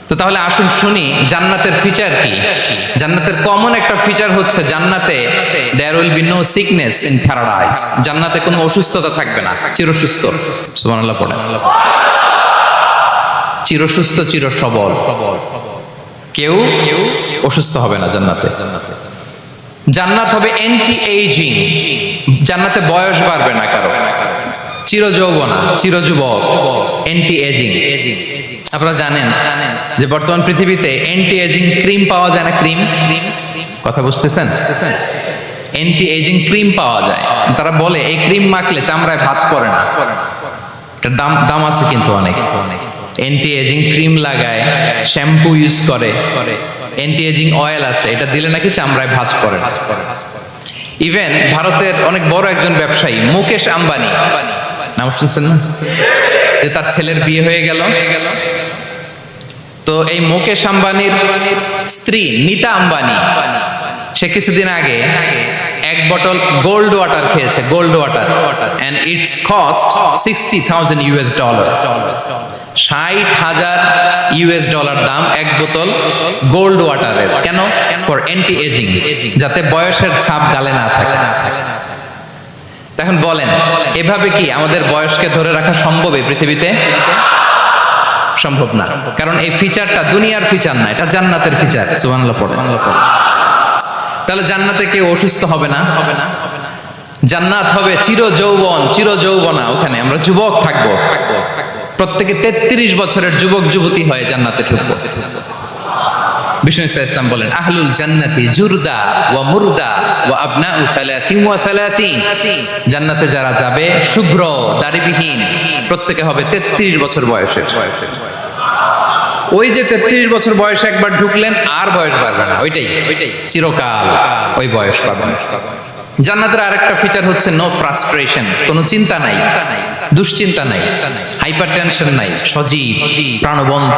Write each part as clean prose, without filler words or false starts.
তো তাহলে আসুন শুনি জান্নাতের ফিচার কি। জান্নাতের কমন একটা ফিচার হচ্ছে জান্নাতে there will be no sickness in paradise. জান্নাতে কোনো অসুস্থতা থাকবে না, চিরসুস্থ। সুবহানাল্লাহ পড়েন। চিরসুস্থ, চির সবল, কেউ অসুস্থ হবে না জান্নাতে। জান্নাত হবে অ্যান্টি এইজিং, জান্নাতে বয়স বাড়বে না কারো, চির যৌবনা, চির যুবক, অ্যান্টি এজিং। আপনারা জানেন যে বর্তমান পৃথিবীতে অ্যান্টি এজিং ক্রিম পাওয়া যায় না? ক্রিম, কথা বুঝতেছেন? অ্যান্টি এজিং ক্রিম পাওয়া যায়। তারা বলে এই ক্রিম মাখলে চামড়ায় ভাঁজ পড়ে না। এটার দাম আছে কিন্তু অনেক। অ্যান্টি এজিং ক্রিম লাগায়, শ্যাম্পু ইউজ করে, অ্যান্টি এজিং অয়েল আছে, এটা দিলে নাকি চামড়ায় ভাঁজ পড়ে। ইভেন ভারতের অনেক বড় একজন ব্যবসায়ী মুকেশ আম্বানি, নাম শুনছেন না? যে তার ছেলের বিয়ে হয়ে গেল। তো এই মুকেশ আম্বানির স্ত্রী নীতা আম্বানি, সে কিছুদিন আগে এক বটল গোল্ড ওয়াটার খেয়েছে, gold water, and it's cost $60,000। $60,000 দাম এক বোতল গোল্ড ওয়াটারের। কেন? ফর অ্যান্টি এজিং, যাতে বয়সের ছাপ গালে না থাকে। এখন বলেন, এভাবে কি আমাদের বয়সকে ধরে রাখা সম্ভব এই পৃথিবীতে? সম্ভব না, কারণ এই ফিচারটা দুনিয়ার ফিচার না, এটা জান্নাতের ফিচার। সুবহানাল্লাহ পড়েন। তাহলে জান্নাতে কেউ অসুস্থ হবে না। জান্নাত হবে চির যৌবন, চির যৌবনা। ওখানে আমরা যুবক থাকবো, প্রত্যেকে 33 বছরের যুবক যুবতী হয়ে জান্নাতে ঢুকবো। বিষ্ণু ইসলাম বলেন, আহলুল জান্নাতি জুরদা ওয়া মুরদা ওয়া আবনাউ সালাসিন ওয়া সালাসিন। জান্নাতে যারা যাবে শুভ্র দাড়িবিহীন, প্রত্যেকে হবে 33 বছর বয়সের। ওই যে 33 বছর বয়সে একবার ঢুকলেন, আর বয়স বাড়বে না, ওইটাই চিরকাল ওই বয়স পাবেন। জান্নাতের আরেকটা ফিচার হচ্ছে নো ফ্রাস্ট্রেশন, কোনো চিন্তা নাই, দুশ্চিন্তা নাই, হাইপার টেনশন নাই, সজীব প্রাণবন্ত।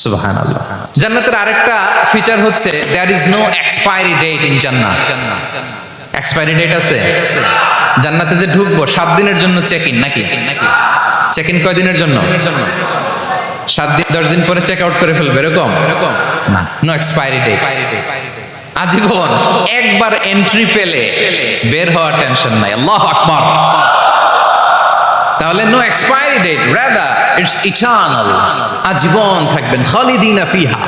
সুবহানাল্লাহ। জান্নাতের আরেকটা ফিচার হচ্ছে there is no expiry date in Jannat. Expiry date আছে? জান্নাতে যে ঢুকবো 7 দিনের জন্য চেক ইন, নাকি? চেক ইন কয় দিনের জন্য? 7 দিন, 10 দিন পরে চেক আউট করে ফেলবে, এরকম না। নো এক্সপায়ারি ডেট, আজীবন। একবার এন্ট্রি পেলে বের হওয়ার টেনশন নাই। আল্লাহু আকবার। তাহলে no expiry date, rather it's eternal. আজীবন থাকবেন, খালিদিনা ফিহা,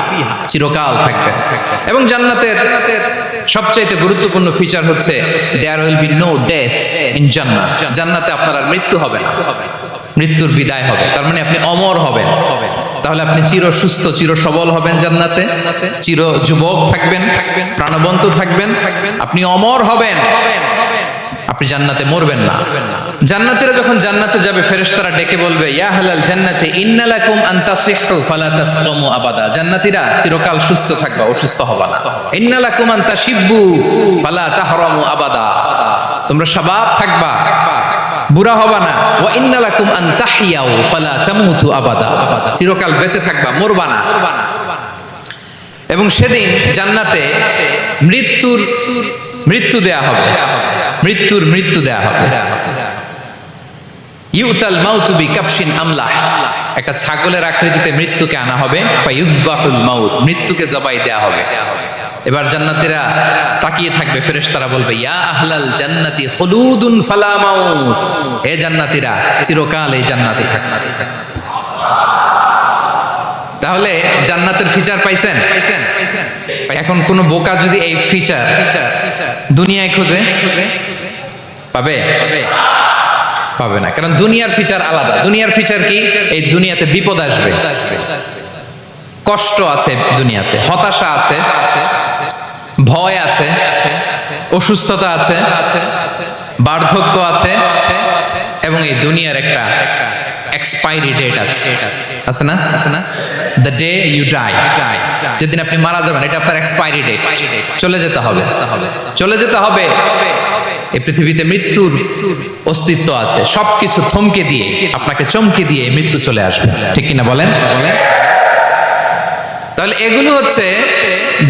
চিরকাল থাকবেন। এবং জান্নাতের সবচাইতে গুরুত্বপূর্ণ ফিচার হচ্ছে there will be no death in Jannat. জান্নাতে আপনার আর মৃত্যু হবে না, মৃত্যুর বিদায় হবে। তার মানে আপনি অমর হবেন। তাহলে আপনি চির সুস্থ, চির সবল হবেন জান্নাতে, চির যুবক থাকবেন, প্রাণবন্ত থাকবেন, আপনি অমর হবেন, আপনি জান্নাতে মরবেন না। জান্নাতীরা যখন জান্নাতে যাবে, ফেরেশতারা ডেকে বলবে, ইয়া আহলাল জান্নাতি ইন্না লাকুম আন তাসিহু ফালা তাসকামু আবাদা। জান্নাতীরা চিরকাল সুস্থ থাকবা, অসুস্থ হবা না। ইন্না লাকুম আন তাশিব্বু ফালা তাহরামু আবাদা, তোমরা শাবাব থাকবা, বুড়া হবা না। ওয়া ইন্না লাকুম আন তাহইয়াউ ফালা তামুতু আবাদা, চিরকাল বেঁচে থাকবা, মরবা না। এবং সেদিন জান্নাতে মৃত্যু দেয়া হবে, মৃত্যু দেয়া হবে। ইউতাল মাউতু বিকাবশিন আমলাহ, একটা ছাগলের আকৃতিতে মৃত্যুকে আনা হবে। ফায়ুযবাহুল মাউত, মৃত্যুকে জবাই দেয়া হবে। এবার জান্নাতীরা তাকিয়ে থাকবে, ফেরেশতারা বলবে, ইয়া আহলাল জান্নাতি খুলুদুন ফালা মাউত। হে জান্নাতীরা, চিরকাল এই জান্নাতে থাকবে। তাহলে জান্নাতের ফিচার পাইছেন? এখন কোন বোকা যদি এই ফিচার দুনিয়ায় খোঁজে, পাবে না, কারণ দুনিয়ার ফিচার আলাদা। দুনিয়ার ফিচার কি? এই দুনিয়াতে বিপদ আসবে, কষ্ট আছে দুনিয়াতে, হতাশা আছে, ভয় আছে, অসুস্থতা আছে, বার্ধক্য আছে, এবং এই দুনিয়ার একটা এক্সপায়ারি ডেট আছে না? দ্য ডে ইউ ডাই, যেদিন আপনি মারা যাবেন, এটা আপনার এক্সপায়ারি ডেট। চলে যেতে হবে। এই পৃথিবীতে মৃত্যুর অস্তিত্ব আছে। সবকিছু থমকে দিয়ে, আপনাকে চমকে দিয়ে মৃত্যু চলে আসবে, ঠিক কিনা বলেন? তাহলে এগুলো হচ্ছে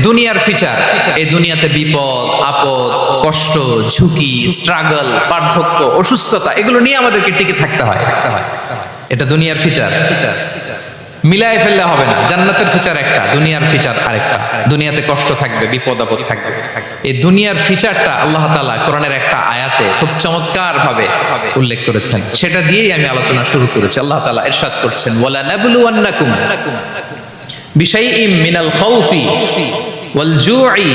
দুনিয়ার ফিচার। এই দুনিয়াতে বিপদ আপদ, কষ্ট, ঝুঁকি, স্ট্রাগল, বার্ধক্য, অসুস্থতা, এগুলো নিয়ে আমাদেরকে টিকে থাকতে হয়। এটা দুনিয়ার ফিচার। মিলায় ফেললে হবে না। জান্নাতের ফিচার একটা, দুনিয়ার ফিচার আরেকটা। দুনিয়াতে কষ্ট থাকবে, বিপদ আপদ থাকবে। এই দুনিয়ার ফিচারটা আল্লাহ তাআলা কোরআনের একটা আয়াতে খুব চমৎকার ভাবে উল্লেখ করেছেন। সেটা দিয়েই আমি আলোচনা শুরু করেছি। আল্লাহ তাআলা ইরশাদ করছেন, ওয়ালা নাবলুওয়ান্নাকুম বিশাইইম মিনাল খাউফি ওয়াল জুই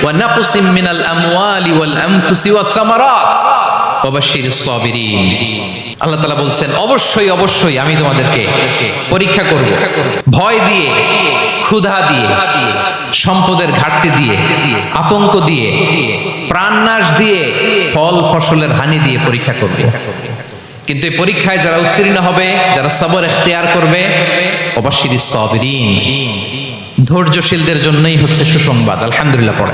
ওয়া নাকসিম মিনাল আমওয়ালি ওয়াল আনফুসি ওয়াস সামারাত ওয়া বাশশিরিস সাবিরিন। আল্লাহ তাআলা বলছেন, অবশ্যই অবশ্যই আমি তোমাদেরকে পরীক্ষা করব, ভয় দিয়ে, ক্ষুধা দিয়ে, সম্পদের ঘাটতি দিয়ে, আতঙ্ক দিয়ে, প্রাণনাশ দিয়ে, ফল ফসলের হানি দিয়ে পরীক্ষা করব। কিন্তু এই পরীক্ষায় যারা উত্তীর্ণ হবে, যারা সবর ইখতিয়ার করবে, ওয়াবাশশিরিস সাবিরিন, ধৈর্যশীলদের জন্যই হচ্ছে সুসংবাদ। আলহামদুলিল্লাহ পড়ে।